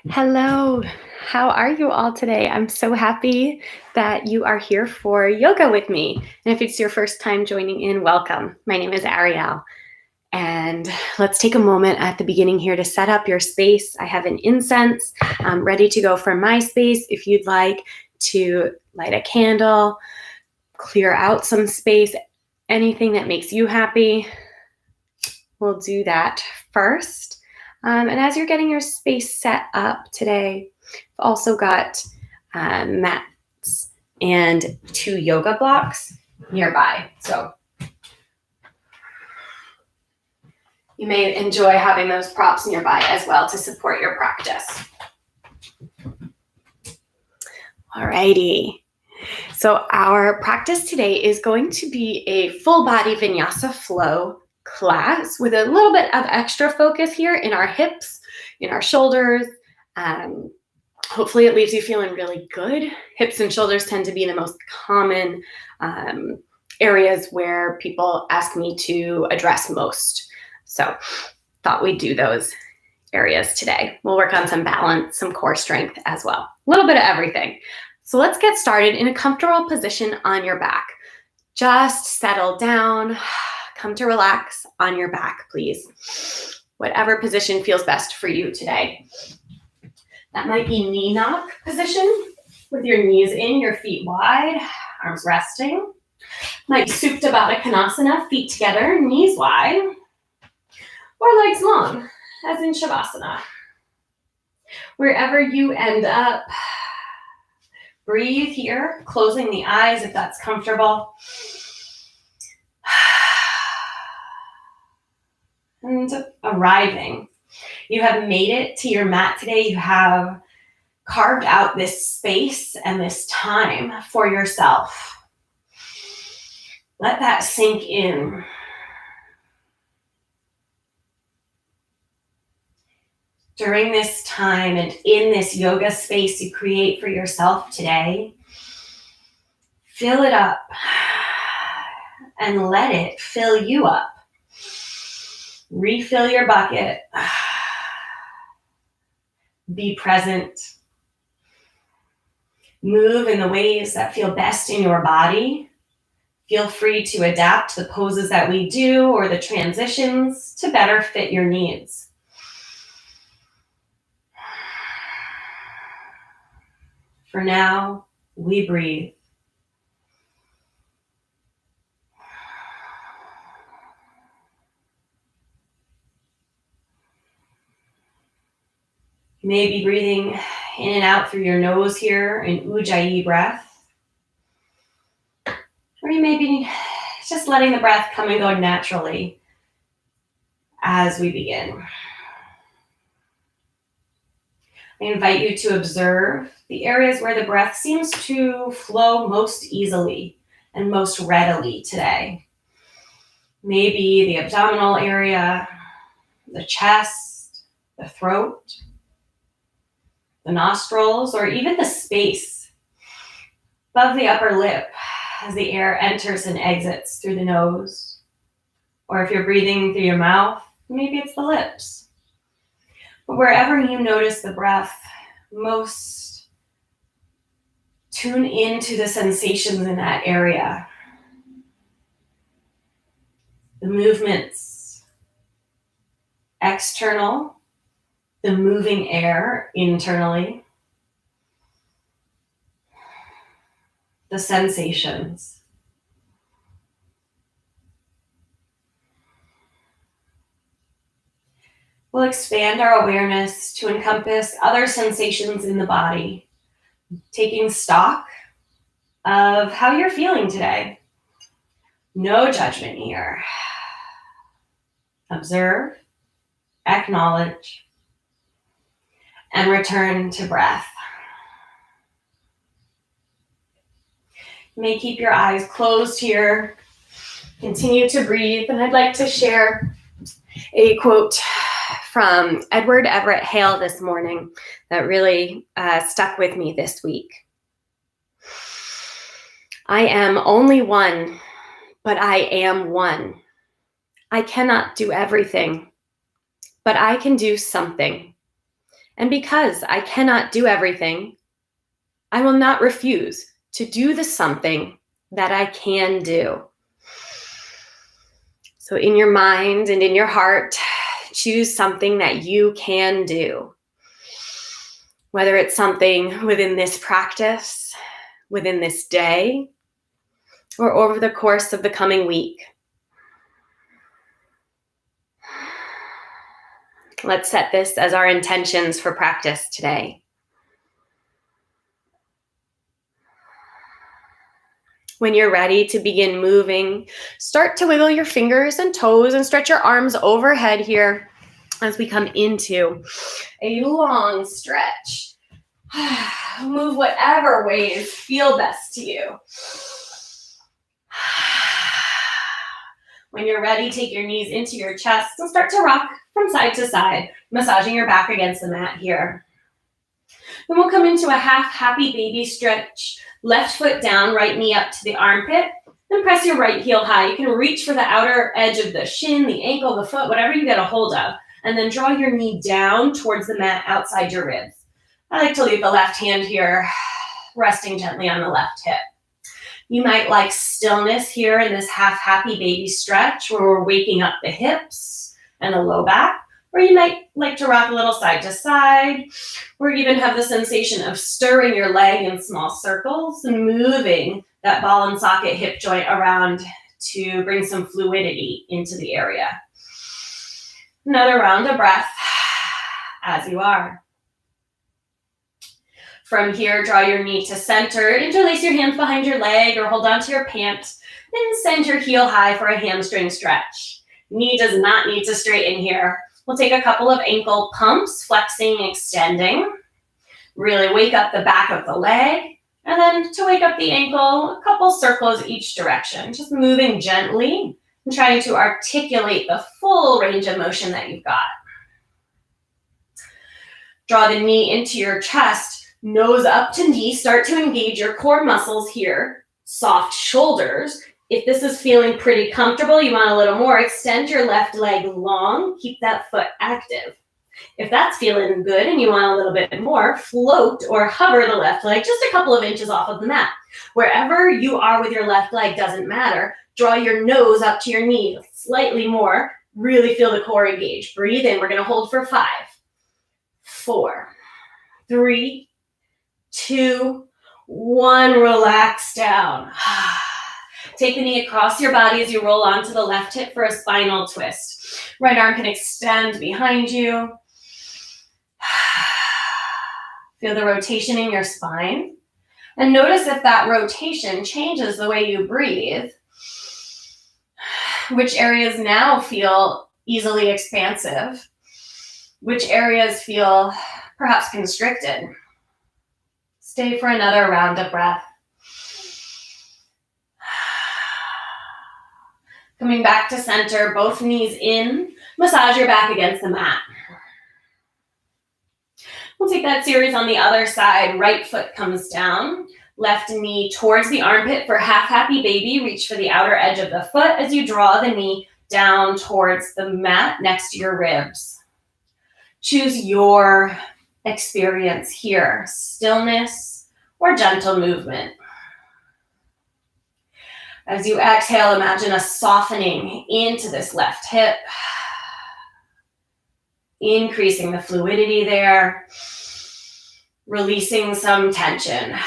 Hello, how are you all today? I'm so happy that you are here for yoga with me. And if it's your first time joining in, welcome. My name is Arielle. And let's take a moment at the beginning here to set up your space. I have an incense ready to go for my space. If you'd like to light a candle, clear out some space, anything that makes you happy, we'll do that first. And as you're getting your space set up today, I've also got mats and 2 yoga blocks nearby. So you may enjoy having those props nearby as well to support your practice. Alrighty. So our practice today is going to be a full body Vinyasa flow class with a little bit of extra focus here in our hips, in our shoulders. Hopefully it leaves you feeling really good. Hips and shoulders tend to be the most common areas where people ask me to address most. So thought we'd do those areas today. We'll work on some balance, some core strength as well. A little bit of everything. So let's get started in a comfortable position on your back. Just settle down. Come to relax on your back, please. Whatever position feels best for you today. That might be knee knock position with your knees in, your feet wide, arms resting. Might be Supta Baddha Konasana, feet together, knees wide, or legs long, as in Shavasana. Wherever you end up, breathe here, closing the eyes if that's comfortable. And arriving. You have made it to your mat today. You have carved out this space and this time for yourself. Let that sink in. During this time and in this yoga space you create for yourself today, fill it up and let it fill you up. Refill your bucket. Be present. Move in the ways that feel best in your body. Feel free to adapt the poses that we do or the transitions to better fit your needs. For now, we breathe. You may be breathing in and out through your nose here in Ujjayi breath. Or you may be just letting the breath come and go naturally as we begin. I invite you to observe the areas where the breath seems to flow most easily and most readily today. Maybe the abdominal area, the chest, the throat, the nostrils, or even the space above the upper lip as the air enters and exits through the nose. Or if you're breathing through your mouth, maybe it's the lips. But wherever you notice the breath, most tune into the sensations in that area. The movements, external, the moving air internally, the sensations. We'll expand our awareness to encompass other sensations in the body, taking stock of how you're feeling today. No judgment here. Observe, acknowledge, and return to breath. You may keep your eyes closed here. Continue to breathe. And I'd like to share a quote from Edward Everett Hale this morning that really stuck with me this week. I am only one, but I am one. I cannot do everything, but I can do something. And because I cannot do everything, I will not refuse to do the something that I can do. So in your mind and in your heart, choose something that you can do. Whether it's something within this practice, within this day, or over the course of the coming week. Let's set this as our intentions for practice today. When you're ready to begin moving, start to wiggle your fingers and toes and stretch your arms overhead here as we come into a long stretch. Move whatever ways feel best to you. When you're ready, take your knees into your chest and start to rock from side to side, massaging your back against the mat here. Then we'll come into a half happy baby stretch. Left foot down, right knee up to the armpit. Then press your right heel high. You can reach for the outer edge of the shin, the ankle, the foot, whatever you get a hold of. And then draw your knee down towards the mat outside your ribs. I like to leave the left hand here, resting gently on the left hip. You might like stillness here in this half happy baby stretch where we're waking up the hips and the low back. Or you might like to rock a little side to side, or even have the sensation of stirring your leg in small circles and moving that ball and socket hip joint around to bring some fluidity into the area. Another round of breath as you are. From here, draw your knee to center, interlace your hands behind your leg or hold onto your pant, then send your heel high for a hamstring stretch. Knee does not need to straighten here. We'll take a couple of ankle pumps, flexing, extending. Really wake up the back of the leg. And then to wake up the ankle, a couple circles each direction. Just moving gently and trying to articulate the full range of motion that you've got. Draw the knee into your chest, nose up to knee. Start to engage your core muscles here. Soft shoulders. If this is feeling pretty comfortable, you want a little more, extend your left leg long, keep that foot active. If that's feeling good and you want a little bit more, float or hover the left leg just a couple of inches off of the mat. Wherever you are with your left leg doesn't matter. Draw your nose up to your knee slightly more. Really feel the core engage. Breathe in. We're going to hold for 5, 4, 3, 2, 1. Relax down. Take the knee across your body as you roll onto the left hip for a spinal twist. Right arm can extend behind you. Feel the rotation in your spine. And notice if that rotation changes the way you breathe. Which areas now feel easily expansive? Which areas feel perhaps constricted? Stay for another round of breath. Coming back to center, both knees in. Massage your back against the mat. We'll take that series on the other side. Right foot comes down. Left knee towards the armpit for half happy baby. Reach for the outer edge of the foot as you draw the knee down towards the mat next to your ribs. Choose your experience here. Stillness or gentle movement. As you exhale, imagine a softening into this left hip, increasing the fluidity there, releasing some tension.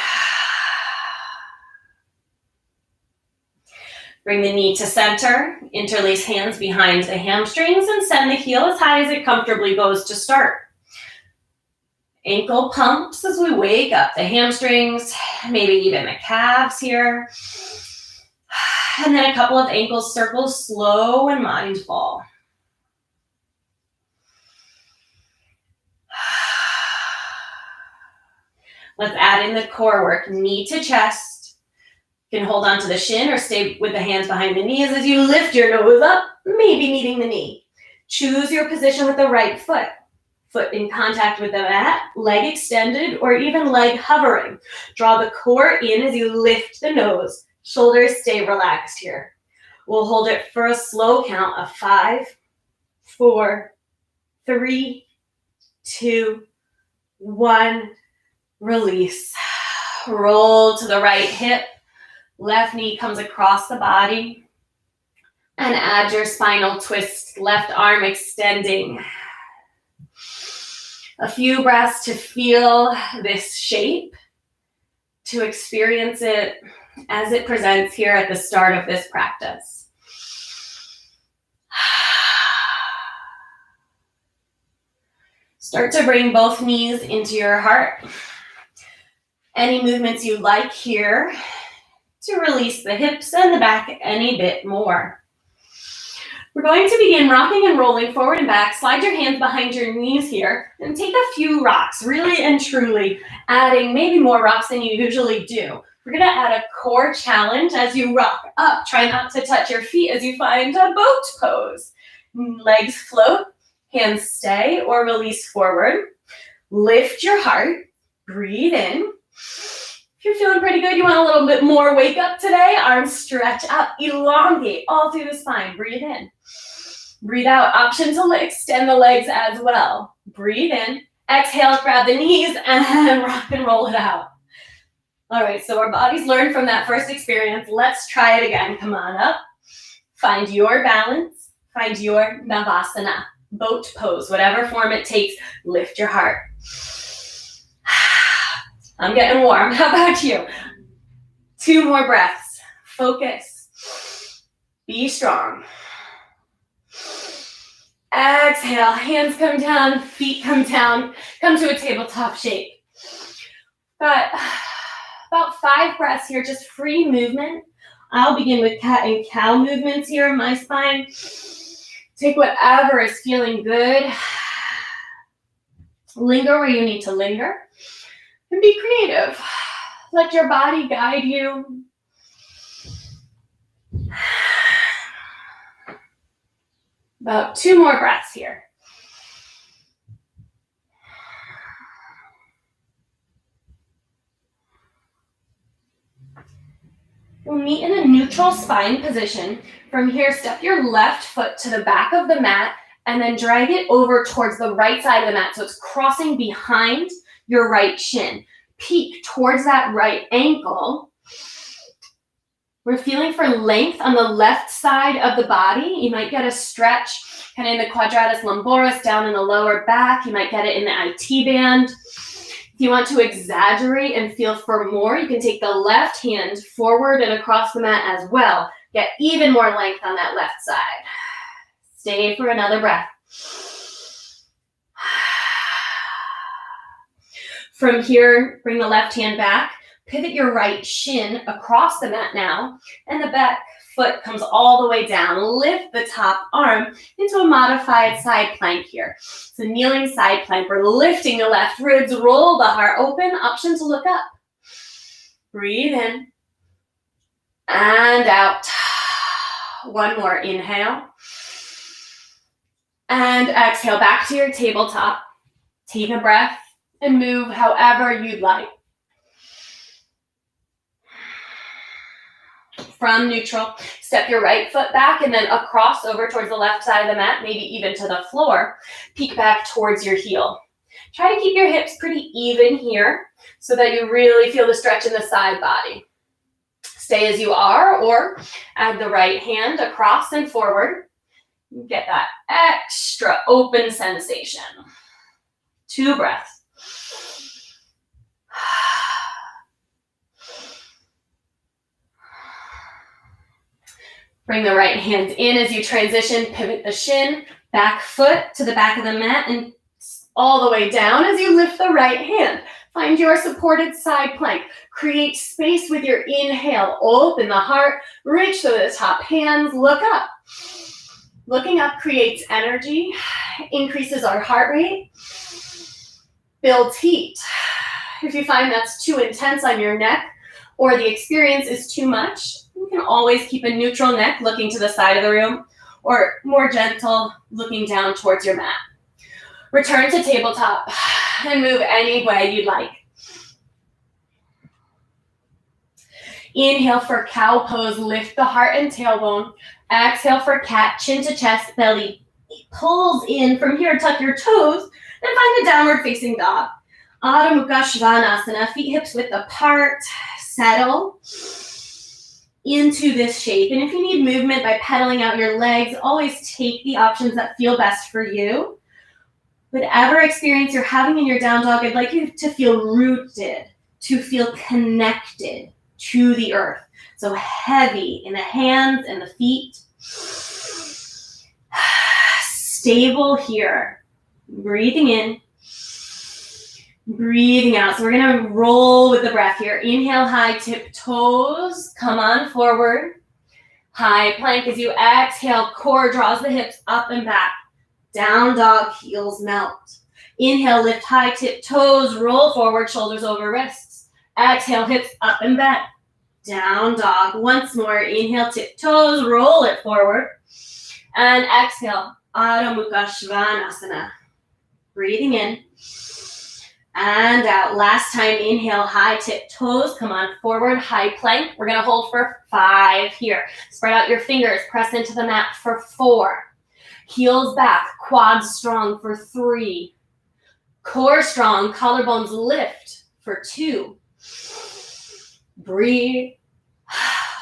Bring the knee to center, interlace hands behind the hamstrings, and send the heel as high as it comfortably goes to start. Ankle pumps as we wake up the hamstrings, maybe even the calves here. And then a couple of ankle circles, slow and mindful. Let's add in the core work, knee to chest. You can hold on to the shin or stay with the hands behind the knees as you lift your nose up, maybe meeting the knee. Choose your position with the right foot. Foot in contact with the mat, leg extended, or even leg hovering. Draw the core in as you lift the nose. Shoulders stay relaxed here. We'll hold it for a slow count of 5, 4, 3, 2, 1, release. Roll to the right hip. Left knee comes across the body. And add your spinal twist, left arm extending. A few breaths to feel this shape, to experience it as it presents here at the start of this practice. Start to bring both knees into your heart. Any movements you like here to release the hips and the back any bit more. We're going to begin rocking and rolling forward and back. Slide your hands behind your knees here and take a few rocks, really and truly, adding maybe more rocks than you usually do. We're going to add a core challenge as you rock up. Try not to touch your feet as you find a boat pose. Legs float, hands stay or release forward. Lift your heart, breathe in. If you're feeling pretty good, you want a little bit more wake up today, arms stretch up, elongate all through the spine. Breathe in. Breathe out, option to extend the legs as well. Breathe in, exhale, grab the knees and rock and roll it out. All right, so our bodies learned from that first experience. Let's try it again. Come on up. Find your balance. Find your Namaste, boat pose, whatever form it takes. Lift your heart. I'm getting warm. How about you? 2 more breaths. Focus. Be strong. Exhale. Hands come down. Feet come down. Come to a tabletop shape. Got about 5 breaths here. Just free movement. I'll begin with cat and cow movements here in my spine. Take whatever is feeling good. Linger where you need to linger. And be creative. Let your body guide you. About 2 more breaths here. We'll meet in a neutral spine position. From here, step your left foot to the back of the mat and then drag it over towards the right side of the mat. So it's crossing behind your right shin. Peek towards that right ankle. We're feeling for length on the left side of the body. You might get a stretch kind of in the quadratus lumboris, down in the lower back. You might get it in the IT band. If you want to exaggerate and feel for more, you can take the left hand forward and across the mat as well. Get even more length on that left side. Stay for another breath. From here, bring the left hand back. Pivot your right shin across the mat now, and the back foot comes all the way down. Lift the top arm into a modified side plank here. So kneeling side plank. We're lifting the left ribs, roll the heart open, option to look up. Breathe in and out. 1 more, inhale. And exhale, back to your tabletop. Take a breath and move however you'd like. From neutral, step your right foot back and then across over towards the left side of the mat, maybe even to the floor. Peek back towards your heel. Try to keep your hips pretty even here so that you really feel the stretch in the side body. Stay as you are or add the right hand across and forward. Get that extra open sensation. 2 breaths. Bring the right hand in as you transition, pivot the shin, back foot to the back of the mat and all the way down as you lift the right hand. Find your supported side plank. Create space with your inhale. Open the heart, reach to the top, hands, look up. Looking up creates energy, increases our heart rate, builds heat. If you find that's too intense on your neck or the experience is too much, you can always keep a neutral neck looking to the side of the room or more gentle looking down towards your mat. Return to tabletop and move any way you'd like. Inhale for cow pose, lift the heart and tailbone. Exhale for cat, chin to chest, belly pulls in. From here, tuck your toes and find a downward facing dog. Adho Mukha Svanasana, feet hips width apart, settle into this shape. And if you need movement by pedaling out your legs, always take the options that feel best for you. Whatever experience you're having in your down dog, I'd like you to feel rooted, to feel connected to the earth. So heavy in the hands and the feet. Stable here. Breathing in. Breathing out. So we're going to roll with the breath here. Inhale, high tip toes. Come on forward. High plank as you exhale. Core draws the hips up and back. Down dog, heels melt. Inhale, lift high tip toes. Roll forward, shoulders over wrists. Exhale, hips up and back. Down dog. Once more. Inhale, tip toes. Roll it forward. And exhale. Adho Mukha Svanasana. Breathing in. And out. Last time, inhale, high tip toes. Come on forward, high plank. We're going to hold for 5 here. Spread out your fingers. Press into the mat for 4. Heels back. Quads strong for 3. Core strong. Collarbones lift for 2. Breathe.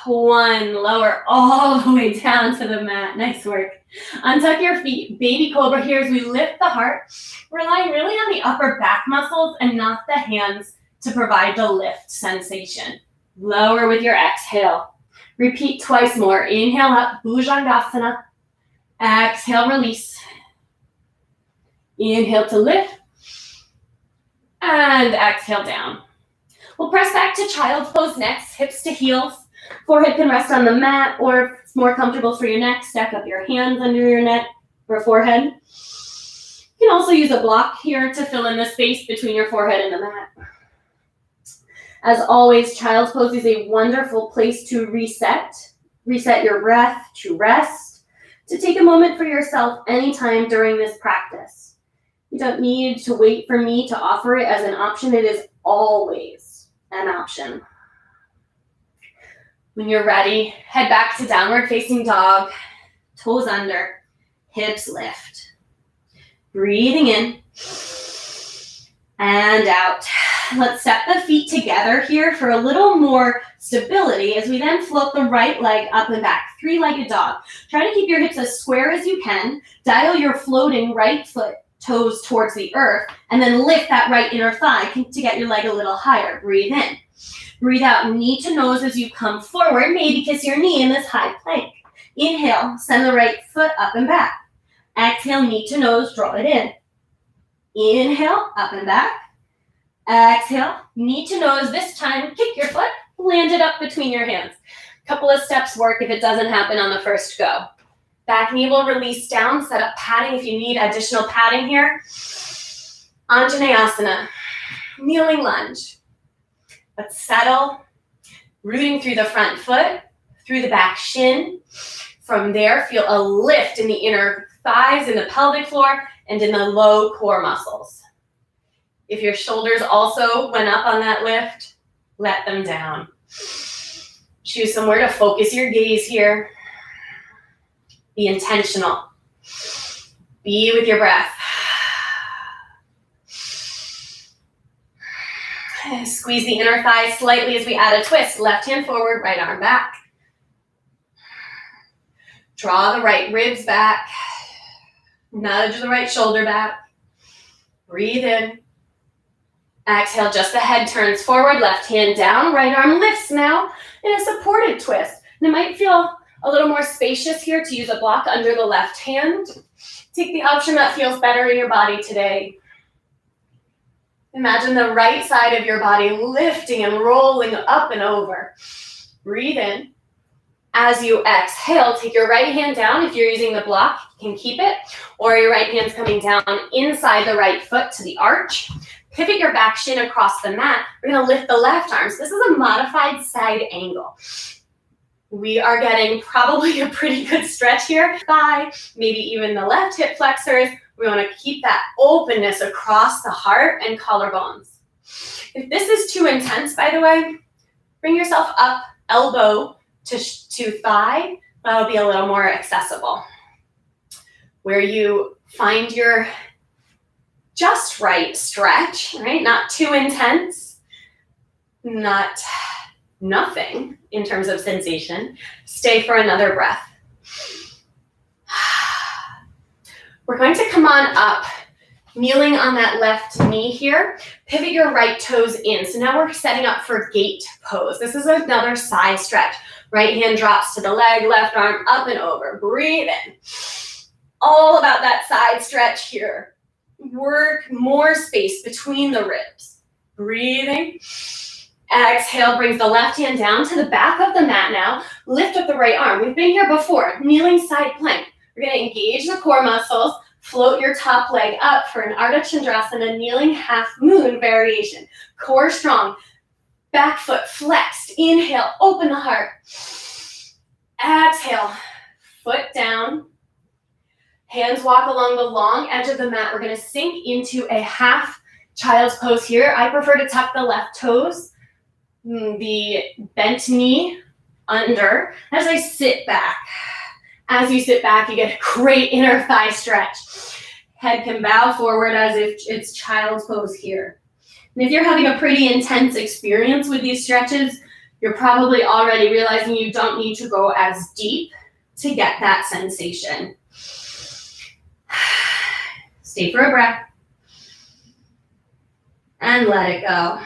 1. Lower all the way down to the mat. Nice work. Untuck your feet. Baby cobra here as we lift the heart. Relying really on the upper back muscles and not the hands to provide the lift sensation. Lower with your exhale. Repeat twice more. Inhale up, Bhujangasana. Exhale, release. Inhale to lift. And exhale down. We'll press back to child's pose next, hips to heels. Forehead can rest on the mat, or if it's more comfortable for your neck, stack up your hands under your neck or forehead. You can also use a block here to fill in the space between your forehead and the mat. As always, child's pose is a wonderful place to reset your breath, to rest, to take a moment for yourself anytime during this practice. You don't need to wait for me to offer it as an option. It is always an option. When you're ready, head back to downward facing dog, toes under, hips lift. Breathing in and out. Let's step the feet together here for a little more stability as we then float the right leg up and back. 3-legged dog. Try to keep your hips as square as you can. Dial your floating right foot toes towards the earth and then lift that right inner thigh to get your leg a little higher. Breathe in. Breathe out, knee to nose as you come forward. Maybe kiss your knee in this high plank. Inhale, send the right foot up and back. Exhale, knee to nose, draw it in. Inhale, up and back. Exhale, knee to nose. This time, kick your foot, land it up between your hands. Couple of steps work if it doesn't happen on the first go. Back knee will release down. Set up padding if you need additional padding here. Anjaneyasana, kneeling lunge. Let's settle, rooting through the front foot, through the back shin. From there, feel a lift in the inner thighs, in the pelvic floor, and in the low core muscles. If your shoulders also went up on that lift, let them down. Choose somewhere to focus your gaze here. Be intentional. Be with your breath. Squeeze the inner thigh slightly as we add a twist. Left hand forward, right arm back. Draw the right ribs back. Nudge the right shoulder back. Breathe in. Exhale, just the head turns forward, left hand down, right arm lifts now in a supported twist. And it might feel a little more spacious here to use a block under the left hand. Take the option that feels better in your body today. Imagine the right side of your body lifting and rolling up and over. Breathe in. As you exhale, take your right hand down. If you're using the block, you can keep it. Or your right hand's coming down inside the right foot to the arch. Pivot your back shin across the mat. We're going to lift the left arm. So this is a modified side angle. We are getting probably a pretty good stretch here. Thigh, maybe even the left hip flexors. We want to keep that openness across the heart and collarbones. If this is too intense, by the way, bring yourself up, elbow to thigh. That'll be a little more accessible. Where you find your just just right stretch, right? Not too intense, not nothing in terms of sensation. Stay for another breath. We're going to come on up, kneeling on that left knee here. Pivot your right toes in. So now we're setting up for gate pose. This is another side stretch. Right hand drops to the leg, left arm up and over. Breathe in. All about that side stretch here. Work more space between the ribs. Breathing. Exhale, brings the left hand down to the back of the mat now. Lift up the right arm. We've been here before. Kneeling side plank. We're going to engage the core muscles. Float your top leg up for an Ardha Chandrasana, kneeling half moon variation. Core strong. Back foot flexed. Inhale, open the heart. Exhale, foot down. Hands walk along the long edge of the mat. We're going to sink into a half child's pose here. I prefer to tuck the left toes, the bent knee under as I sit back. As you sit back, you get a great inner thigh stretch. Head can bow forward as if it's child's pose here. And if you're having a pretty intense experience with these stretches, you're probably already realizing you don't need to go as deep to get that sensation. Stay for a breath. And let it go.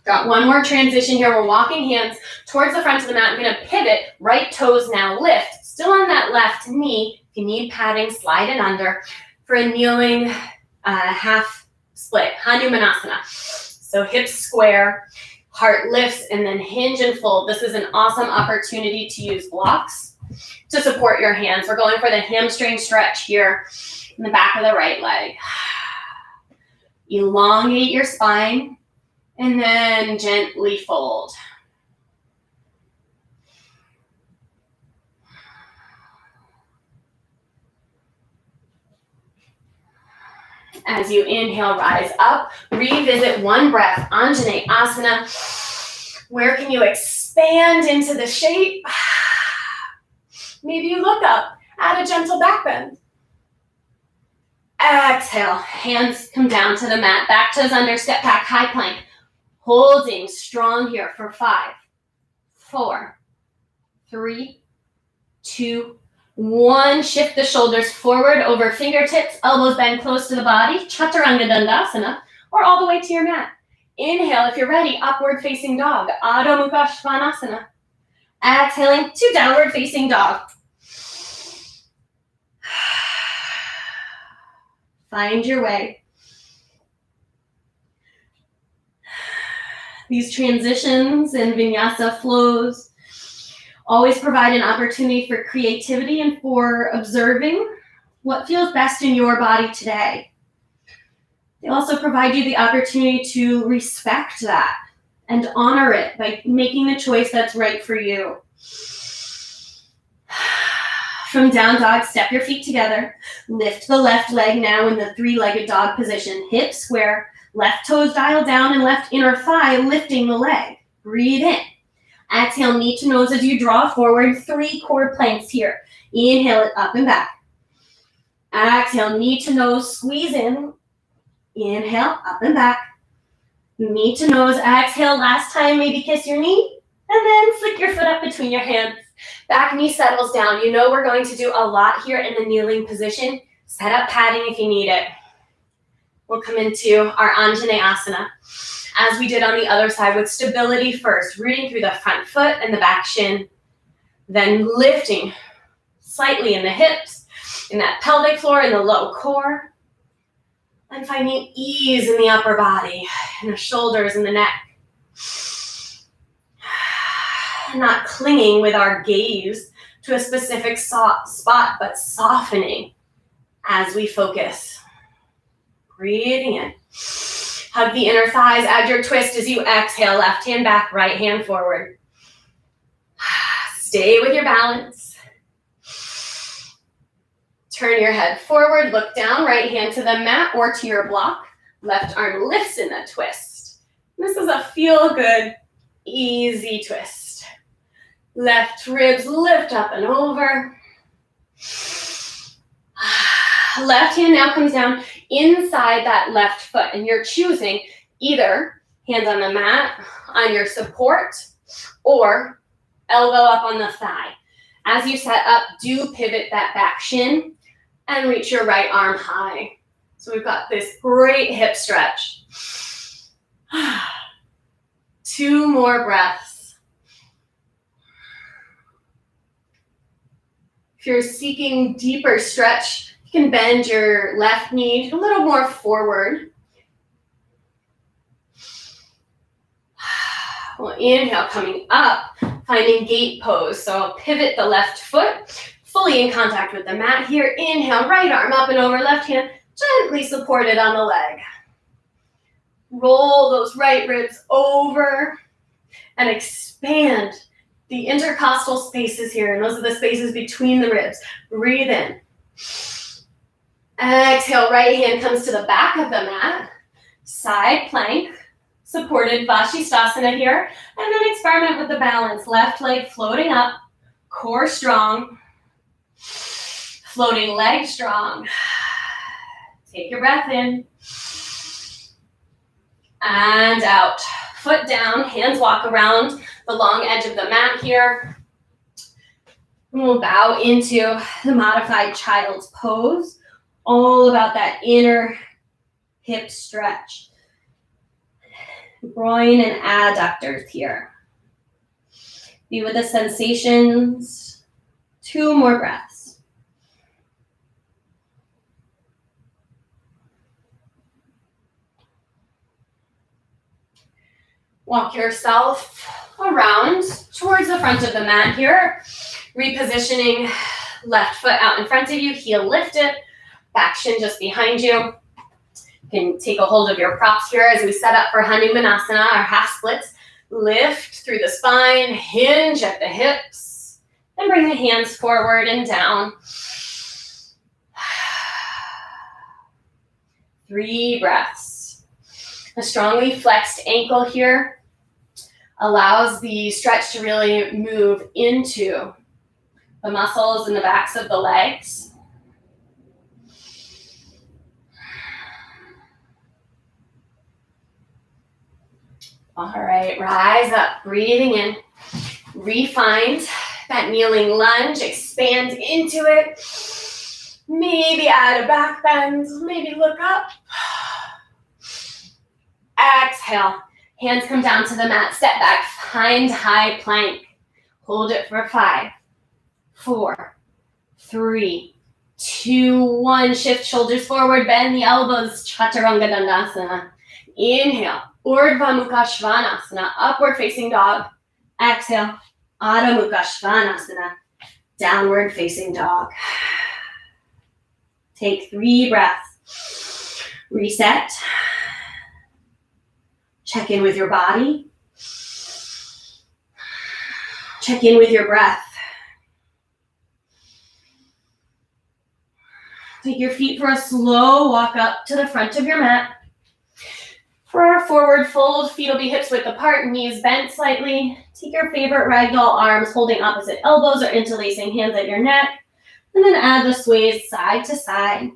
Got one more transition here. We're walking hands towards the front of the mat. I'm going to pivot. Right toes now lift. Still on that left knee. If you need padding, slide it under for a kneeling half split. Hanumanasana. So hips square, heart lifts, and then hinge and fold. This is an awesome opportunity to use blocks to support your hands. We're going for the hamstring stretch here in the back of the right leg. Elongate your spine and then gently fold. As you inhale, rise up, revisit one breath, Anjaneyasana. Where can you expand into the shape? Maybe you look up, add a gentle back bend. Exhale, hands come down to the mat, back toes under, step back, high plank. Holding strong here for 5, 4, 3, 2, 1. Shift the shoulders forward over fingertips, elbows bend close to the body, Chaturanga Dandasana, or all the way to your mat. Inhale, if you're ready, upward facing dog, Adho Mukha Svanasana. Exhaling to downward facing dog. Find your way. These transitions and vinyasa flows always provide an opportunity for creativity and for observing what feels best in your body today. They also provide you the opportunity to respect that and honor it by making the choice that's right for you. From down dog, step your feet together. Lift the left leg now in the 3-legged dog position. Hips square, left toes dial down and left inner thigh lifting the leg. Breathe in. Exhale, knee to nose as you draw forward. 3 core planks here. Inhale it up and back. Exhale, knee to nose, squeeze in. Inhale, up and back. Knee to nose, exhale. Last time, maybe kiss your knee. And then flick your foot up between your hands. Back knee settles down. You know we're going to do a lot here in the kneeling position. Set up padding if you need it. We'll come into our Anjaneyasana, as we did on the other side, with stability first, rooting through the front foot and the back shin, then lifting slightly in the hips, in that pelvic floor, in the low core, and finding ease in the upper body, in the shoulders and the neck. Not clinging with our gaze to a specific spot, but softening as we focus. Breathing in. Hug the inner thighs, add your twist as you exhale, left hand back, right hand forward. Stay with your balance. Turn your head forward, look down, right hand to the mat or to your block. Left arm lifts in the twist. This is a feel-good, easy twist. Left ribs lift up and over. Left hand now comes down inside that left foot. And you're choosing either hands on the mat, on your support, or elbow up on the thigh. As you set up, do pivot that back shin and reach your right arm high. So we've got this great hip stretch. 2 more breaths. If you're seeking deeper stretch, you can bend your left knee a little more forward. Well, inhale, coming up, finding gate pose. So I'll pivot the left foot, fully in contact with the mat here. Inhale, right arm up and over, left hand gently supported on the leg. Roll those right ribs over and expand the intercostal spaces here. And those are the spaces between the ribs. Breathe in. Exhale, right hand comes to the back of the mat. Side plank. Supported Vashisthasana here, and then experiment with the balance. Left leg floating up, core strong, floating leg strong. Take your breath in and out. Foot down, hands walk around the long edge of the mat here. And we'll bow into the modified child's pose, all about that inner hip stretch. Groin and adductors here. Be with the sensations. 2 more breaths. Walk yourself around towards the front of the mat here. Repositioning left foot out in front of you, heel lifted, back shin just behind you. You can take a hold of your props here as we set up for Hanumanasana, our half splits. Lift through the spine, hinge at the hips, and bring the hands forward and down. 3 breaths. A strongly flexed ankle here allows the stretch to really move into the muscles in the backs of the legs. All right, rise up, breathing in. Refind that kneeling lunge, expand into it. Maybe add a back bend, maybe look up. Exhale, hands come down to the mat, step back, find high plank. Hold it for 5, 4, 3, 2, 1. Shift shoulders forward, bend the elbows, Chaturanga Dandasana. Inhale. Urdhva Mukha Svanasana, upward facing dog. Exhale, Adho Mukha Svanasana, downward facing dog. Take 3 breaths. Reset. Check in with your body. Check in with your breath. Take your feet for a slow walk up to the front of your mat. For our forward fold, feet will be hips width apart, knees bent slightly. Take your favorite ragdoll arms, holding opposite elbows or interlacing hands at your neck. And then add the sways side to side.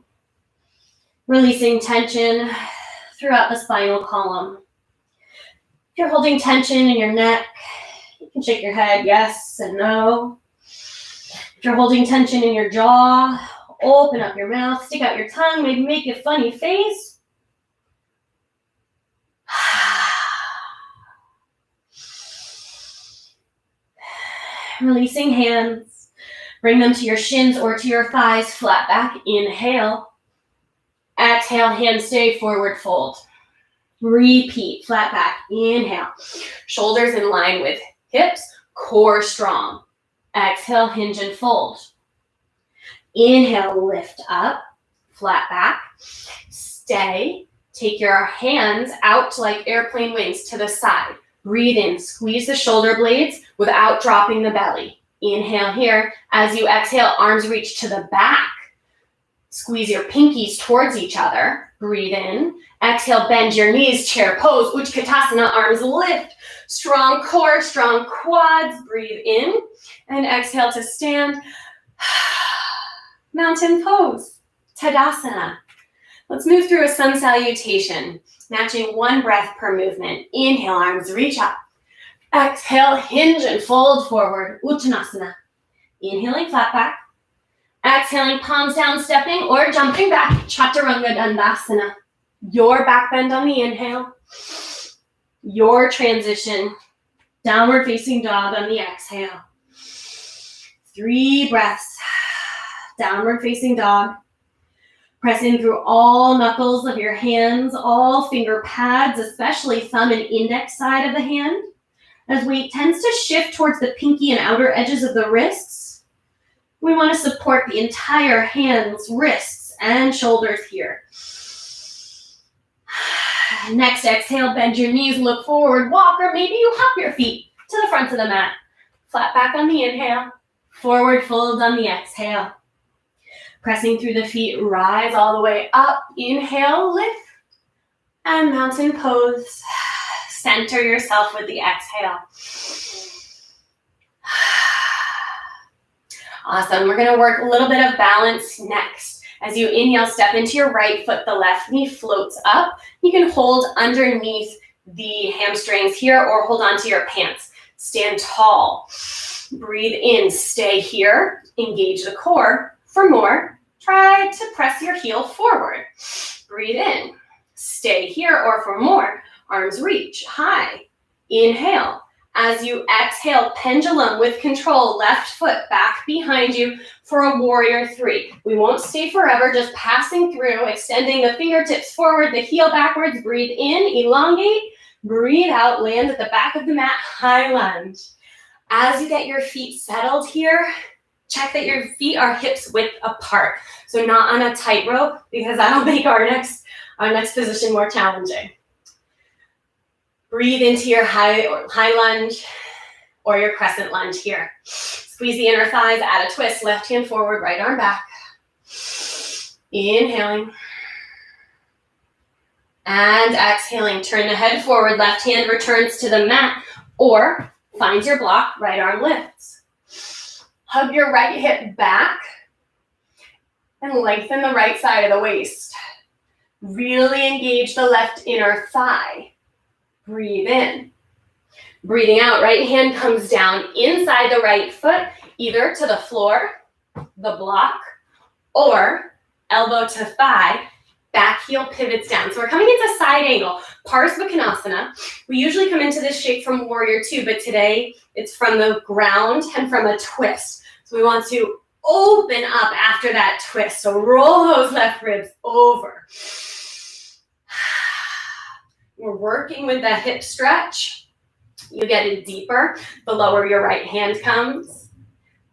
Releasing tension throughout the spinal column. If you're holding tension in your neck, you can shake your head yes and no. If you're holding tension in your jaw, open up your mouth, stick out your tongue, maybe make a funny face. Releasing hands. Bring them to your shins or to your thighs, flat back. Inhale. Exhale, hands stay, forward fold. Repeat, flat back. Inhale. Shoulders in line with hips, core strong. Exhale, hinge and fold. Inhale, lift up, flat back. Stay. Take your hands out like airplane wings to the side. Breathe in, squeeze the shoulder blades without dropping the belly. Inhale here. As you exhale, arms reach to the back. Squeeze your pinkies towards each other. Breathe in. Exhale, bend your knees, chair pose. Utkatasana, arms lift. Strong core, strong quads. Breathe in. And exhale to stand. Mountain pose. Tadasana. Let's move through a sun salutation, matching one breath per movement. Inhale, arms reach up. Exhale, hinge and fold forward, Uttanasana. Inhaling, flat back. Exhaling, palms down, stepping or jumping back, Chaturanga Dandasana. Your back bend on the inhale, your transition, downward facing dog on the exhale. 3 breaths, downward facing dog. Press in through all knuckles of your hands, all finger pads, especially thumb and index side of the hand. As weight tends to shift towards the pinky and outer edges of the wrists, we want to support the entire hands, wrists, and shoulders here. Next exhale, bend your knees, look forward, walk, or maybe you hop your feet to the front of the mat. Flat back on the inhale, forward fold on the exhale. Pressing through the feet, rise all the way up. Inhale, lift, and mountain pose. Center yourself with the exhale. Awesome. We're going to work a little bit of balance next. As you inhale, step into your right foot, the left knee floats up. You can hold underneath the hamstrings here or hold onto your pants. Stand tall. Breathe in, stay here. Engage the core. For more, try to press your heel forward. Breathe in, stay here, or for more, arms reach high. Inhale. As you exhale, pendulum with control, left foot back behind you for a warrior 3. We won't stay forever, just passing through, extending the fingertips forward, the heel backwards. Breathe in, elongate. Breathe out, land at the back of the mat, high lunge. As you get your feet settled here, check that your feet are hips width apart. So not on a tightrope, because that'll make our next position more challenging. Breathe into your high lunge or your crescent lunge here. Squeeze the inner thighs, add a twist, left hand forward, right arm back. Inhaling. And exhaling, turn the head forward, left hand returns to the mat or finds your block, right arm lifts. Hug your right hip back and lengthen the right side of the waist. Really engage the left inner thigh. Breathe in. Breathing out, right hand comes down inside the right foot, either to the floor, the block, or elbow to thigh, back heel pivots down. So we're coming into side angle, Makanasana. We usually come into this shape from warrior 2, but today it's from the ground and from a twist. So we want to open up after that twist. So roll those left ribs over. We're working with the hip stretch. You get it deeper the lower your right hand comes.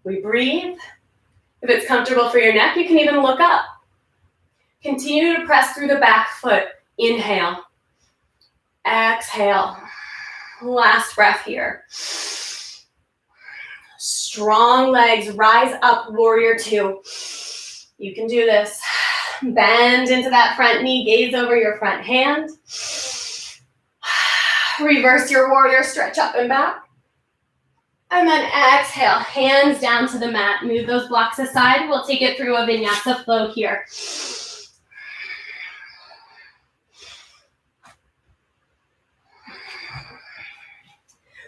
We breathe. If it's comfortable for your neck, you can even look up. Continue to press through the back foot. Inhale. Exhale. Last breath here. Strong legs, rise up, warrior 2. You can do this. Bend into that front knee, gaze over your front hand. Reverse your warrior, stretch up and back. And then exhale, hands down to the mat. Move those blocks aside. We'll take it through a vinyasa flow here.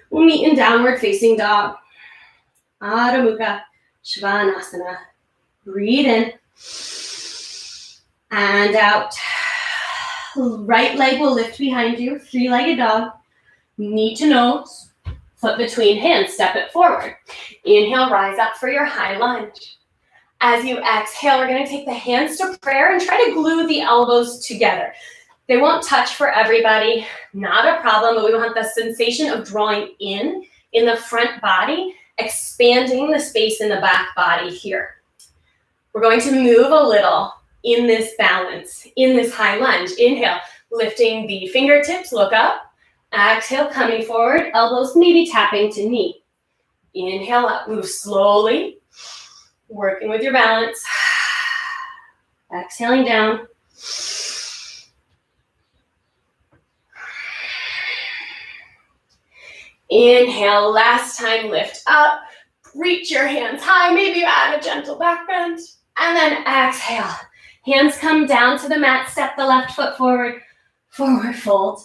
We'll meet in downward facing dog. Adho Mukha Svanasana. Breathe in and out. Right leg will lift behind you, 3-legged dog. Knee to nose, foot between hands, step it forward. Inhale, rise up for your high lunge. As you exhale, we're going to take the hands to prayer and try to glue the elbows together. They won't touch for everybody, not a problem, but we want the sensation of drawing in the front body, expanding the space in the back body here. We're going to move a little in this balance, in this high lunge. Inhale, lifting the fingertips, look up. Exhale, coming forward, elbows maybe tapping to knee. Inhale up, move slowly, working with your balance. Exhaling down. Inhale, last time, lift up, reach your hands high, maybe you add a gentle back bend, and then exhale. Hands come down to the mat, step the left foot forward, forward fold.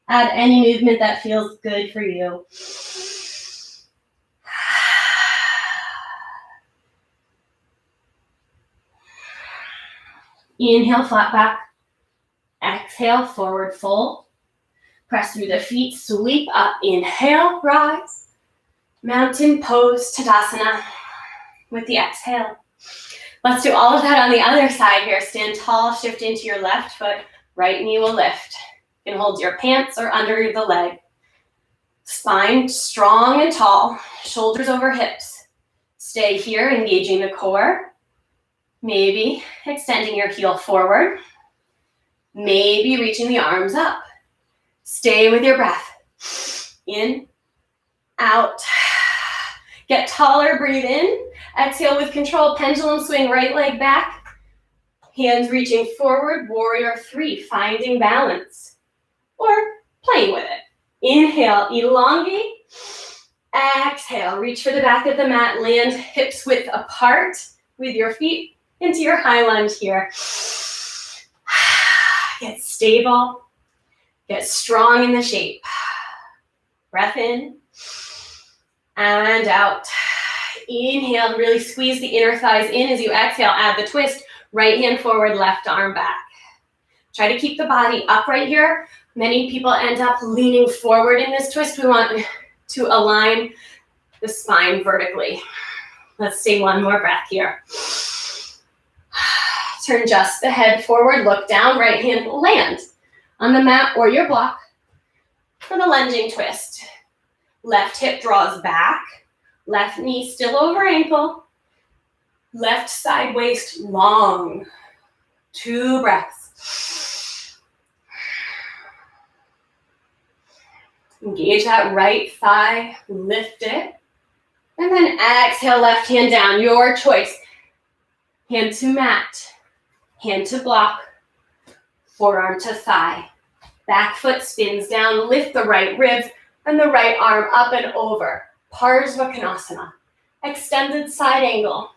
Add any movement that feels good for you. Inhale, flat back. Exhale, forward fold. Press through the feet, sweep up. Inhale, rise. Mountain pose, Tadasana with the exhale. Let's do all of that on the other side here. Stand tall, shift into your left foot. Right knee will lift. You can hold your pants or under the leg. Spine strong and tall, shoulders over hips. Stay here, engaging the core. Maybe extending your heel forward. Maybe reaching the arms up. Stay with your breath. In, out. Get taller, breathe in. Exhale with control, pendulum swing, right leg back. Hands reaching forward, warrior three, finding balance. Or playing with it. Inhale, elongate. Exhale, reach for the back of the mat, land hips width apart with your feet into your high lunge here. Get stable, get strong in the shape. Breath in and out. Inhale, really squeeze the inner thighs in as you exhale, add the twist, right hand forward, left arm back. Try to keep the body upright here. Many people end up leaning forward in this twist. We want to align the spine vertically. Let's take one more breath here. Turn just the head forward, look down, right hand will land on the mat or your block for the lunging twist. Left hip draws back, left knee still over ankle, left side waist long. 2 breaths. Engage that right thigh, lift it, and then exhale, left hand down, your choice. Hand to mat, hand to block, forearm to thigh. Back foot spins down, lift the right ribs and the right arm up and over. Makanasana, extended side angle.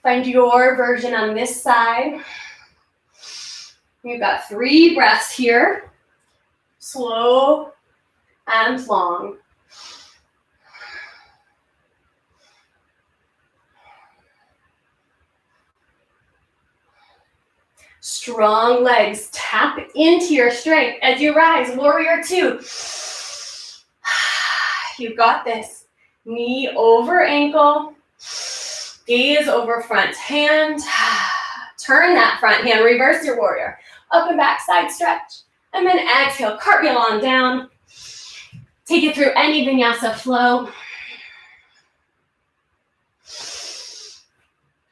Find your version on this side. We've got 3 breaths here. Slow and long. Strong legs, tap into your strength as you rise, warrior 2. You've got this. Knee over ankle, gaze over front hand. Turn that front hand, reverse your warrior. Up and back side stretch. And then exhale, cartwheel on down. Take it through any vinyasa flow.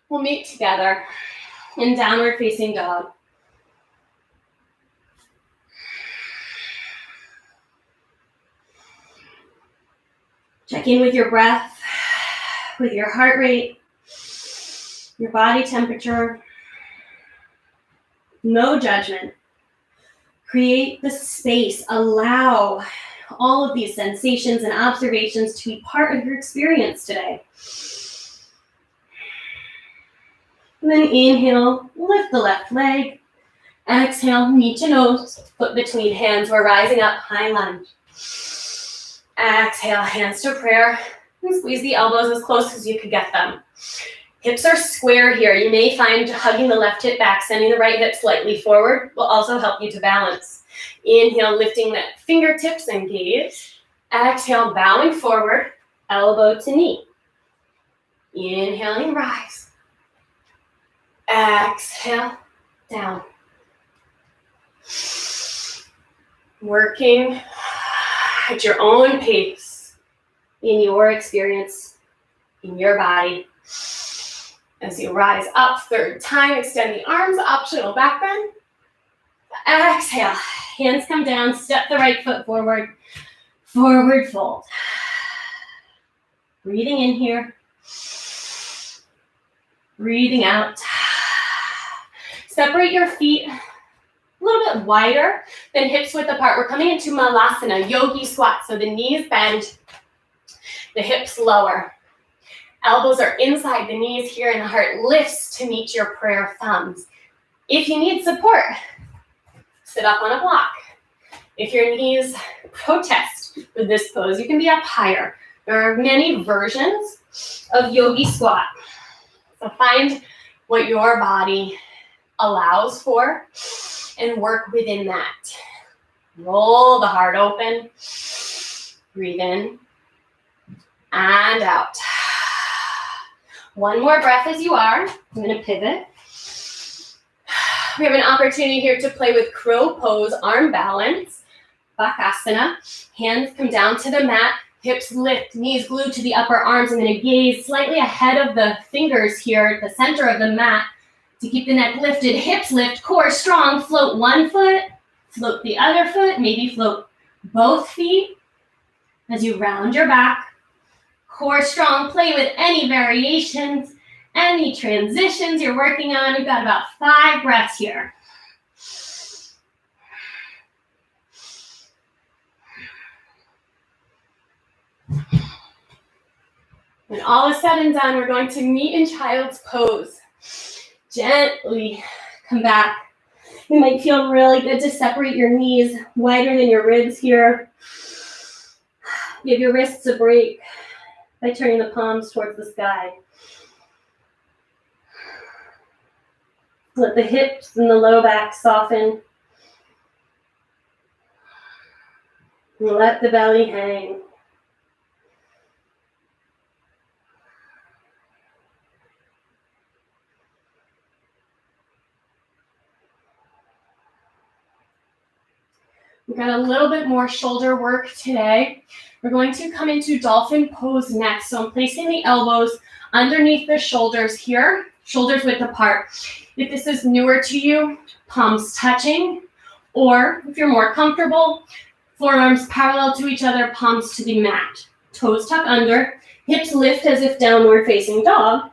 We'll meet together in downward facing dog. Check in with your breath, with your heart rate, your body temperature. No judgment. Create the space. Allow all of these sensations and observations to be part of your experience today. And then inhale, lift the left leg. Exhale, knee to nose, foot between hands. We're rising up, high lunge. Exhale, hands to prayer. And squeeze the elbows as close as you can get them. Hips are square here. You may find hugging the left hip back, sending the right hip slightly forward will also help you to balance. Inhale, lifting the fingertips and gaze. Exhale, bowing forward, elbow to knee. Inhaling, rise. Exhale, down. Working at your own pace, in your experience, in your body. As you rise up, 3rd time, extend the arms, optional back bend. Exhale, hands come down, step the right foot forward, forward fold. Breathing in here, breathing out. Separate your feet a little bit wider than hips width apart. We're coming into Makanasana, yogi squat. So the knees bend, the hips lower. Elbows are inside the knees here and the heart lifts to meet your prayer thumbs. If you need support, sit up on a block. If your knees protest with this pose, you can be up higher. There are many versions of yogi squat. So find what your body allows for and work within that. Roll the heart open. Breathe in and out. One more breath as you are. I'm going to pivot. We have an opportunity here to play with crow pose, arm balance, Makanasana. Hands come down to the mat, hips lift, knees glued to the upper arms. I'm going to gaze slightly ahead of the fingers here at the center of the mat to keep the neck lifted. Hips lift, core strong. Float one foot, float the other foot, maybe float both feet as you round your back. Core strong. Play with any variations, any transitions you're working on. We've got about 5 breaths here. When all is said and done, we're going to meet in child's pose. Gently come back. You might feel really good to separate your knees wider than your ribs here. Give your wrists a break by turning the palms towards the sky. Let the hips and the low back soften. And let the belly hang. We've got a little bit more shoulder work today. We're going to come into Dolphin Pose next. So I'm placing the elbows underneath the shoulders here, shoulders width apart. If this is newer to you, palms touching, or if you're more comfortable, forearms parallel to each other, palms to the mat. Toes tuck under, hips lift as if downward facing dog,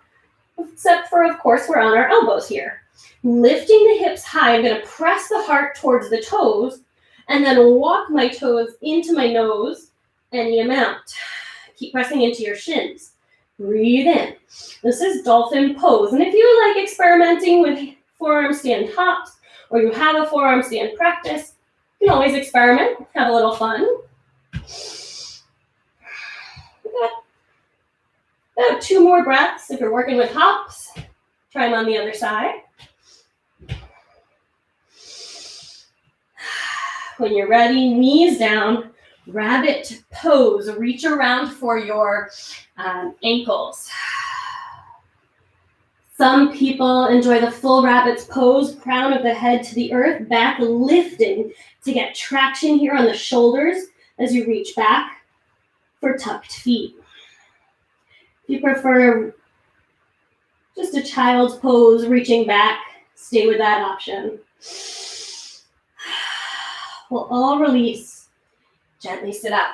except for, of course, we're on our elbows here. Lifting the hips high, I'm going to press the heart towards the toes, and then walk my toes into my nose any amount. Keep pressing into your shins. Breathe in. This is Dolphin Pose. And if you like experimenting with forearm stand hops, or you have a forearm stand practice, you can always experiment, have a little fun. About 2 more breaths. If you're working with hops, try them on the other side. When you're ready, knees down, rabbit pose. Reach around for your ankles. Some people enjoy the full rabbit's pose, crown of the head to the earth, back lifting to get traction here on the shoulders as you reach back for tucked feet. If you prefer just a child's pose, reaching back, stay with that option. We'll all release. Gently sit up.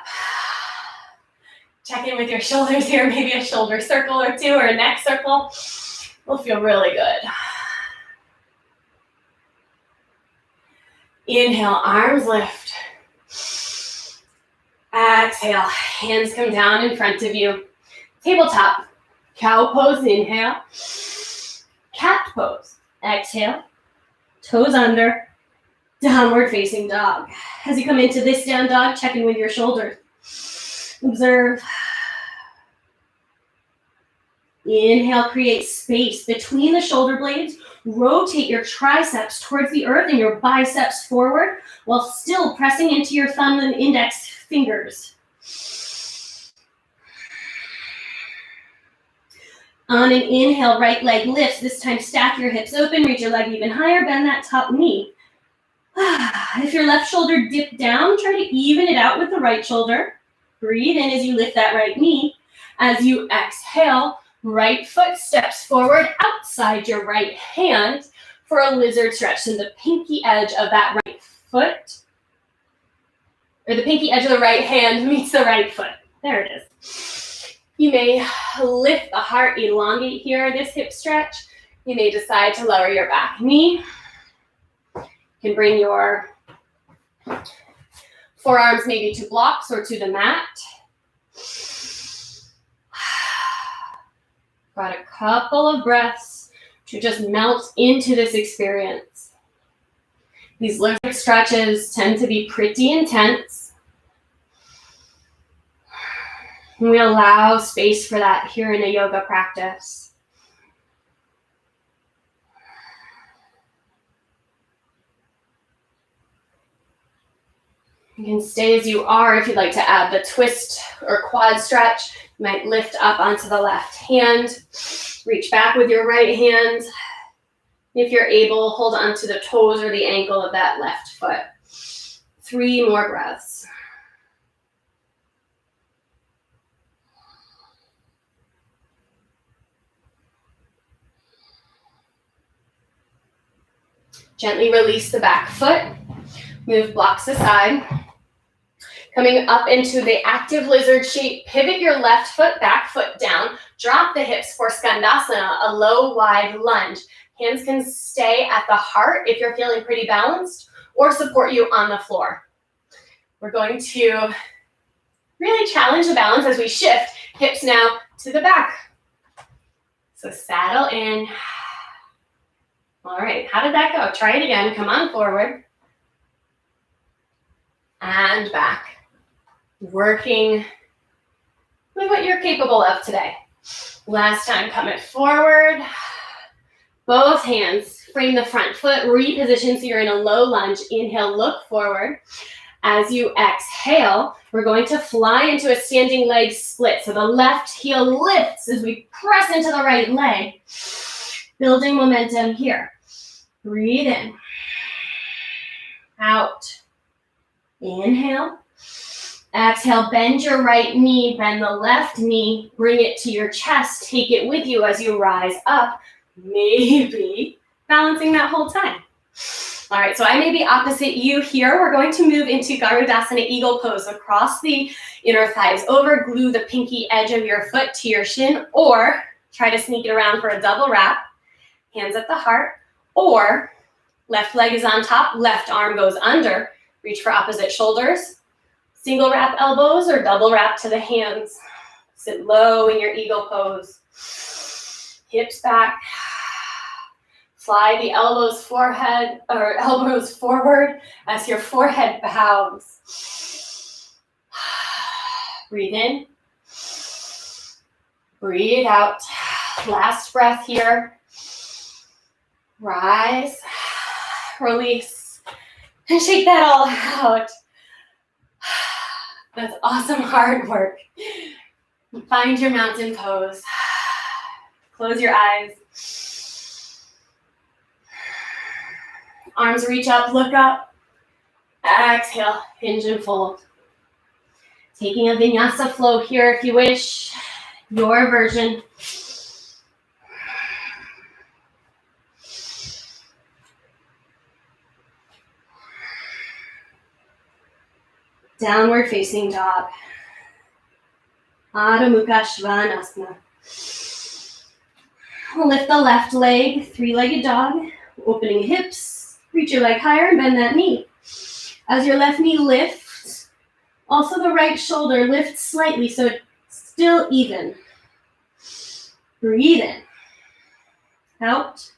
Check in with your shoulders here, maybe a shoulder circle or 2 or a neck circle. Will feel really good. Inhale, arms lift. Exhale, hands come down in front of you. Tabletop, cow pose, inhale. Cat pose, exhale. Toes under. Downward facing dog. As you come into this down dog, check in with your shoulders. Observe. Inhale, create space between the shoulder blades. Rotate your triceps towards the earth and your biceps forward while still pressing into your thumb and index fingers. On an inhale, right leg lifts. This time stack your hips open, reach your leg even higher, bend that top knee. If your left shoulder dipped down, try to even it out with the right shoulder. Breathe in as you lift that right knee. As you exhale, right foot steps forward outside your right hand for a lizard stretch. So the pinky edge of that right foot, or the pinky edge of the right hand meets the right foot. There it is. You may lift the heart, elongate here, this hip stretch. You may decide to lower your back knee. You can bring your forearms maybe to blocks or to the mat. couple of breaths to just melt into this experience. These lizard stretches tend to be pretty intense. We allow space for that here in a yoga practice. You can stay as you are. If you'd like to add the twist or quad stretch, you might lift up onto the left hand, reach back with your right hand. If you're able, hold onto the toes or the ankle of that left foot. 3 more breaths. Gently release the back foot. Move blocks aside. Coming up into the active lizard shape, pivot your left foot, back foot down. Drop the hips for Skandasana, a low, wide lunge. Hands can stay at the heart if you're feeling pretty balanced, or support you on the floor. We're going to really challenge the balance as we shift hips now to the back. So saddle in. All right, how did that go? Try it again. Come on forward. And back. Working with what you're capable of today. Last time, coming forward. Both hands frame the front foot, reposition so you're in a low lunge. Inhale, look forward. As you exhale, we're going to fly into a standing leg split. So the left heel lifts as we press into the right leg. Building momentum here. Breathe in. Out. Inhale. Exhale, bend your right knee, bend the left knee, bring it to your chest, take it with you as you rise up, maybe balancing that whole time. All right, so I may be opposite you here. We're going to move into Garudasana Eagle Pose across the inner thighs. Over, glue the pinky edge of your foot to your shin, or try to sneak it around for a double wrap. Hands at the heart, or left leg is on top, left arm goes under. Reach for opposite shoulders. Single wrap elbows or double wrap to the hands. Sit low in your eagle pose. Hips back. Slide the elbows forward as your forehead bows. Breathe in. Breathe out. Last breath here. Rise. Release. And shake that all out. That's awesome hard work. Find your mountain pose. Close your eyes. Arms reach up, look up. Exhale, hinge and fold. Taking a vinyasa flow here if you wish. Your version. Downward facing dog. Adho Mukha Svanasana. Lift the left leg, 3-legged dog. Opening hips. Reach your leg higher and bend that knee. As your left knee lifts, also the right shoulder lifts slightly so it's still even. Breathe in. Out.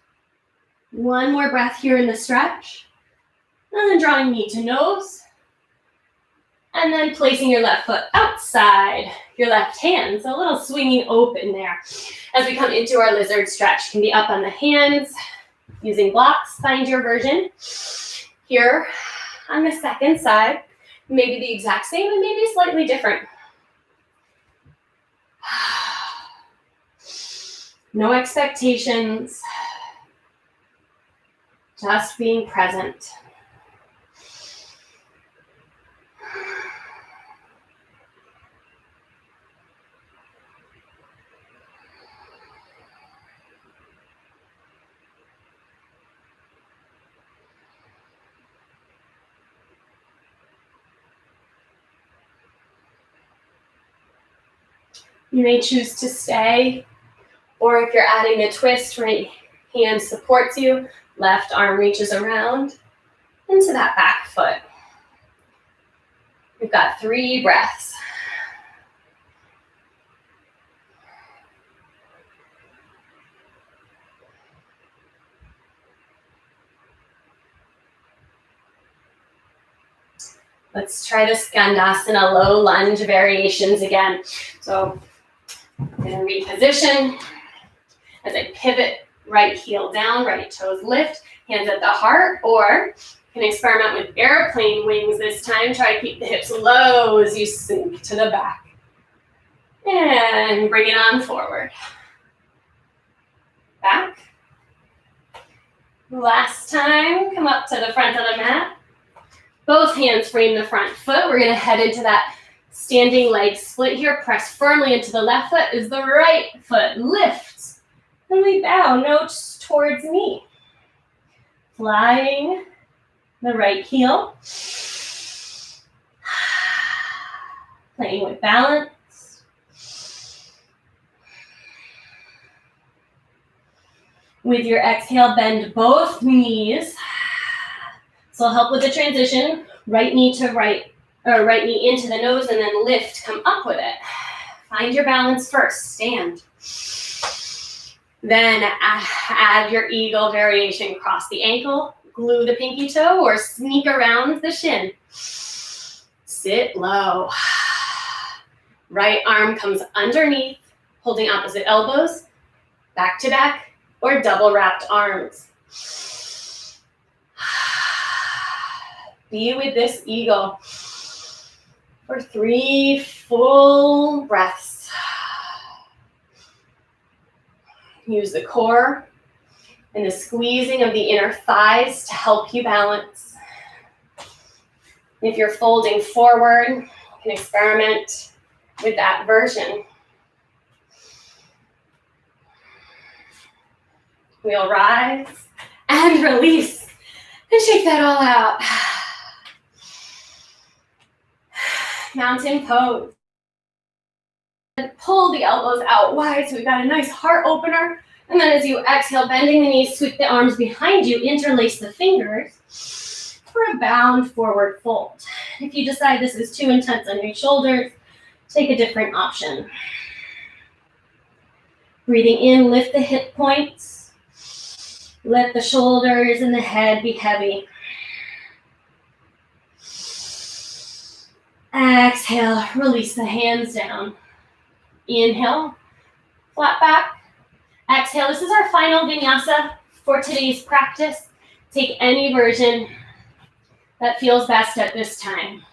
One more breath here in the stretch. And then drawing knee to nose. And then placing your left foot outside your left hand. So a little swinging open there. As we come into our lizard stretch, you can be up on the hands, using blocks, find your version. Here on the second side, maybe the exact same and maybe slightly different. No expectations, just being present. You may choose to stay, or if you're adding a twist, right hand supports you, left arm reaches around into that back foot. We've got 3 breaths. Let's try the Skandasana low lunge variations again. So I'm going to reposition as I pivot, right heel down, right toes lift, hands at the heart, or you can experiment with airplane wings this time. Try to keep the hips low as you sink to the back. And bring it on forward. Back. Last time, come up to the front of the mat. Both hands frame the front foot. We're going to head into that standing leg split here. Press firmly into the left foot as the right foot lifts. And we bow, nose towards knee. Flying the right heel. Playing with balance. With your exhale, bend both knees. So it'll help with the transition. Right knee to right, or right knee into the nose and then lift, come up with it. Find your balance first, stand. Then add your eagle variation. Cross the ankle, glue the pinky toe, or sneak around the shin. Sit low. Right arm comes underneath, holding opposite elbows, back to back, or double wrapped arms. Be with this eagle for 3 full breaths. Use the core and the squeezing of the inner thighs to help you balance. If you're folding forward, you can experiment with that version. We'll rise and release and shake that all out. Mountain pose. And pull the elbows out wide so we've got a nice heart opener. And then as you exhale, bending the knees, sweep the arms behind you, interlace the fingers for a bound forward fold. If you decide this is too intense on your shoulders, take a different option. Breathing in, lift the hip points. Let the shoulders and the head be heavy. Exhale, release the hands down. Inhale, flat back. Exhale, this is our final vinyasa for today's practice. Take any version that feels best at this time.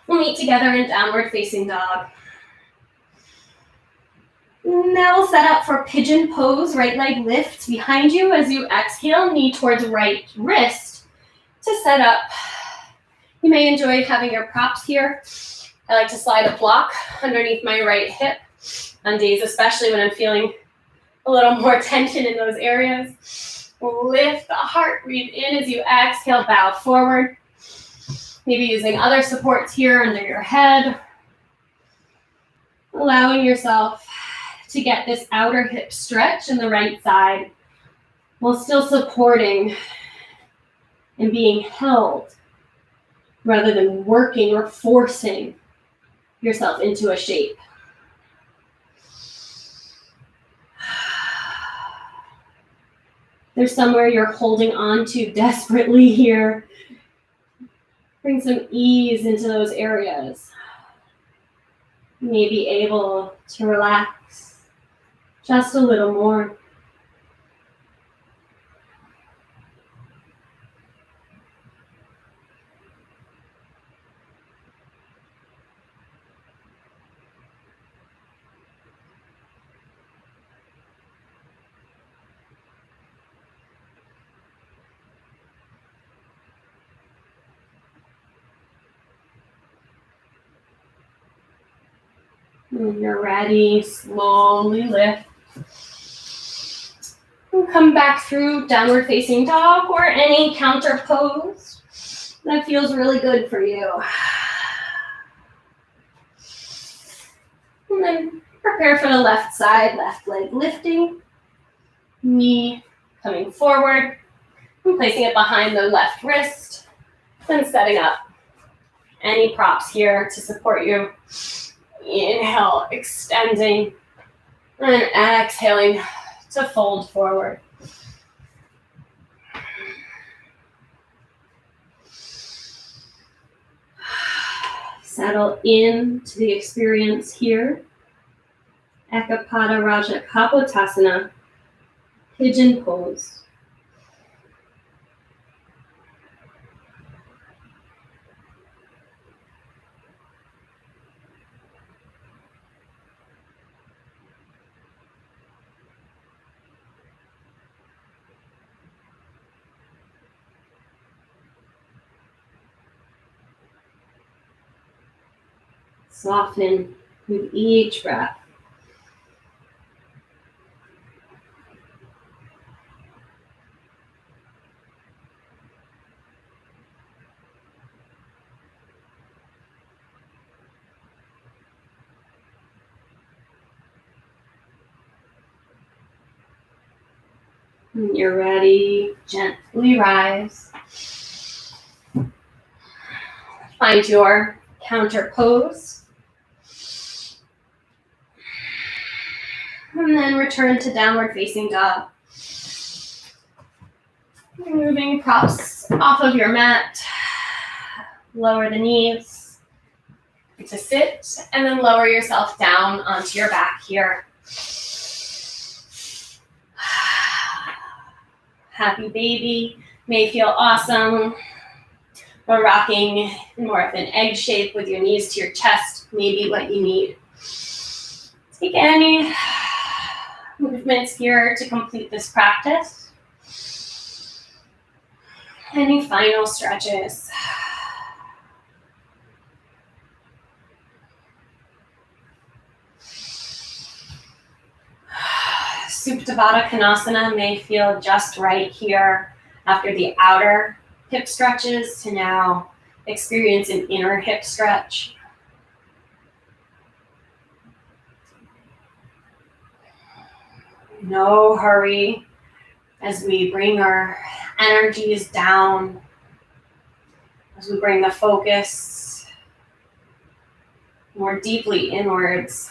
We'll meet together in downward facing dog. Now we'll set up for pigeon pose. Right leg lifts behind you as you exhale, knee towards right wrist to set up. You may enjoy having your props here. I like to slide a block underneath my right hip on days, especially when I'm feeling a little more tension in those areas. Lift the heart, breathe in as you exhale, bow forward. Maybe using other supports here under your head. Allowing yourself to get this outer hip stretch in the right side while still supporting and being held rather than working or forcing yourself into a shape. There's somewhere you're holding on to desperately here. Bring some ease into those areas. You may be able to relax just a little more. When you're ready, slowly lift. And come back through downward facing dog or any counter pose that feels really good for you. And then prepare for the left side, left leg lifting, knee coming forward, and placing it behind the left wrist, then setting up any props here to support you. Inhale, extending, and exhaling to fold forward. Settle in to the experience here. Ekapada Raja Kapotasana, Pigeon Pose. Soften with each breath. When you're ready, gently rise. Find your counter pose. And then return to downward facing dog. Moving props off of your mat. Lower the knees to sit, and then lower yourself down onto your back here. Happy baby may feel awesome, but rocking more of an egg shape with your knees to your chest may be what you need. Take any movements here to complete this practice. Any final stretches. Supta Baddha Konasana may feel just right here after the outer hip stretches to now experience an inner hip stretch. No hurry as we bring our energies down, as we bring the focus more deeply inwards.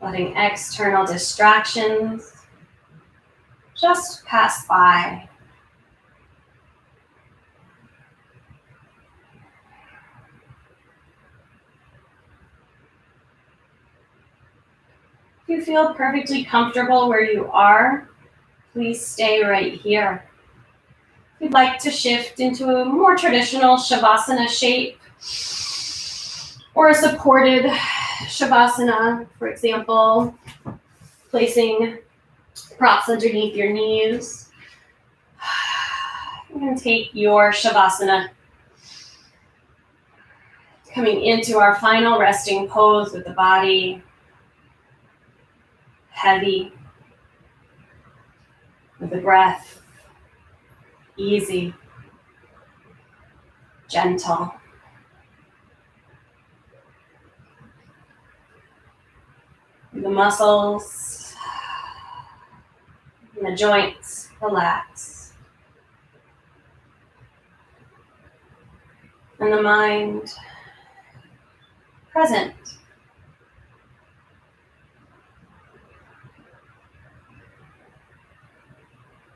Letting external distractions just pass by. If you feel perfectly comfortable where you are, please stay right here. If you'd like to shift into a more traditional Shavasana shape or a supported Shavasana, for example, placing props underneath your knees. You can take your Shavasana, coming into our final resting pose with the body heavy, with the breath easy, gentle. The muscles and the joints relax. And the mind present.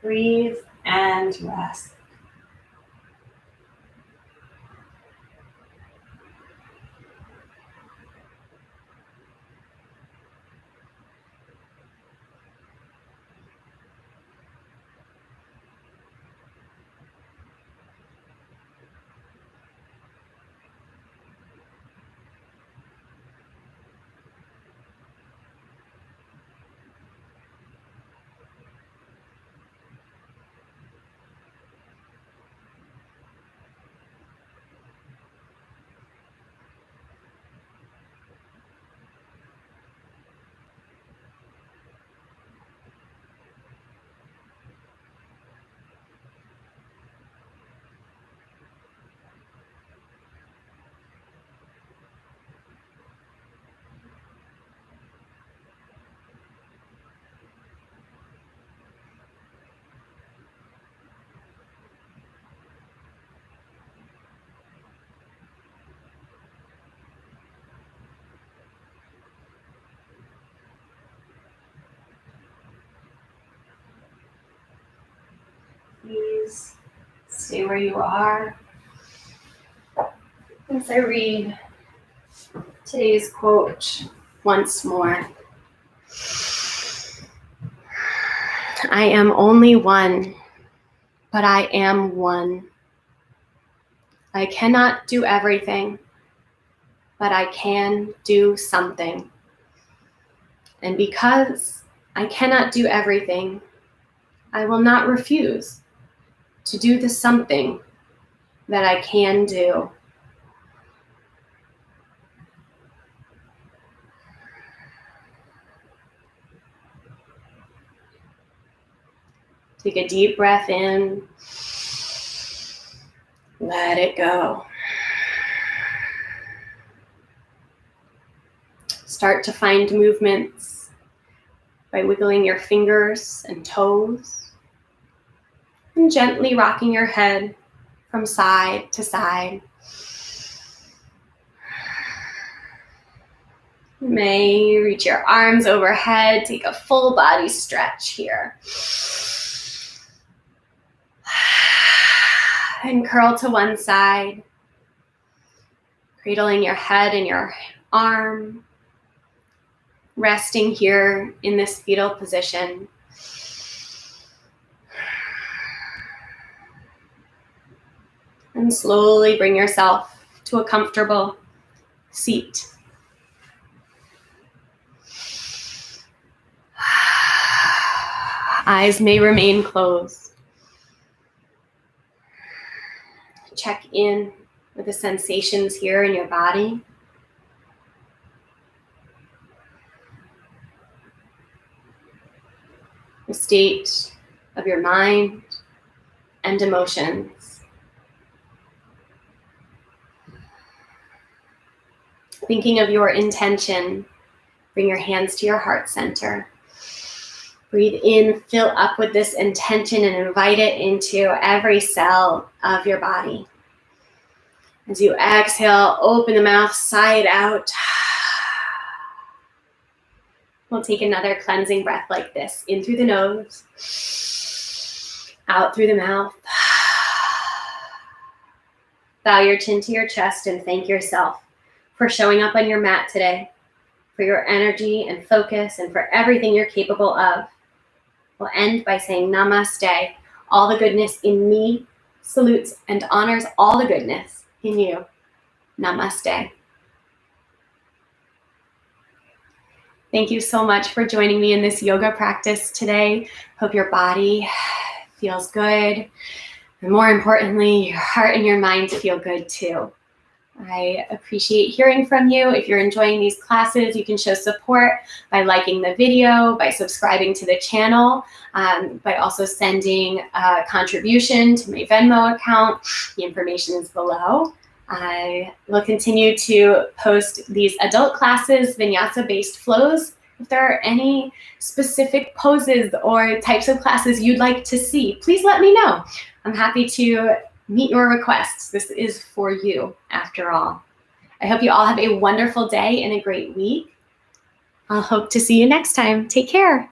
Breathe and rest. Please stay where you are. As I read today's quote once more, I am only one, but I am one. I cannot do everything, but I can do something. And because I cannot do everything, I will not refuse to do the something that I can do. Take a deep breath in. Let it go. Start to find movements by wiggling your fingers and toes and gently rocking your head from side to side. You may reach your arms overhead, take a full body stretch here. And curl to one side, cradling your head in your arm, resting here in this fetal position. And slowly bring yourself to a comfortable seat. Eyes may remain closed. Check in with the sensations here in your body. The state of your mind and emotions. Thinking of your intention, bring your hands to your heart center. Breathe in, fill up with this intention and invite it into every cell of your body. As you exhale, open the mouth side out. We'll take another cleansing breath like this. In through the nose, out through the mouth. Bow your chin to your chest and thank yourself for showing up on your mat today, for your energy and focus, and for everything you're capable of. We'll end by saying Namaste. All the goodness in me salutes and honors all the goodness in you. Namaste. Thank you so much for joining me in this yoga practice today. Hope your body feels good. And more importantly, your heart and your mind feel good too. I appreciate hearing from you. If you're enjoying these classes, you can show support by liking the video, by subscribing to the channel, by also sending a contribution to my Venmo account. The information is below. I will continue to post these adult classes, Vinyasa-based flows. If there are any specific poses or types of classes you'd like to see, please let me know. I'm happy to meet your requests. This is for you, after all. I hope you all have a wonderful day and a great week. I'll hope to see you next time. Take care.